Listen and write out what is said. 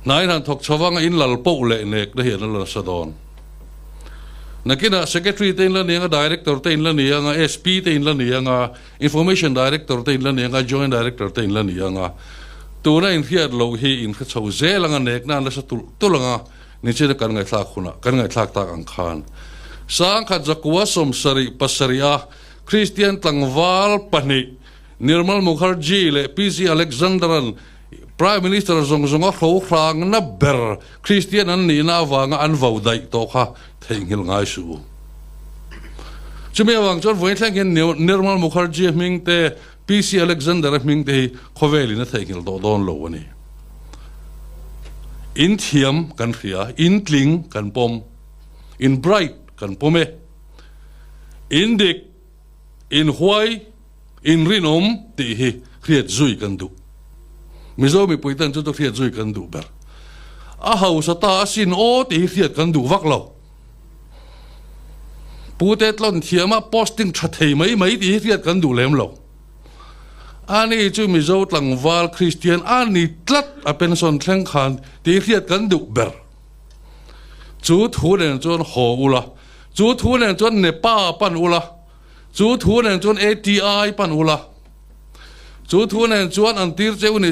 nai han thok chawanga in lal po le nek da hian la sadon nakina secretary te in la nianga director te in la nianga SP te in la nianga information director te in la nianga joint director te in la nianga tuna in hiat lo hi in kha chau zelanga nek na la sa tulanga ni che kan ngai thak khuna kan ngai thak tak ang khan sang kha jakwa som sari pasaria Christian tlangwal pani Nirmal Mukherjee le PC Alexandran Prime Minister zong kho khrang na ber Christian an ni na wanga an vau dai to kha Theihnghilh ngai su chumi wang chon voi thleng hin Nirmal Mukherjee ming te PC Alexander ming te khoweli na Theihnghilh do don lo ani in thiam kan khia in tling kan pom in bright kan pome in dik in huai in rinom ti hi khiat zui kan du mizo mi puitan chu to khiat zui kan du ber a hau sa ta sin o ti khiat kan du vak lo putet lon thiama posting thathei mai ti khiat kan du lem lo ani chu mizo tlangwal Christian ani tlat a pension thleng khan ti khiat kan du ber chu thu len chon ho ula chu thu len chon ne pa pan ula chú thu nen chuan ATI pan ula chú thu nen chuan an tir cheu ni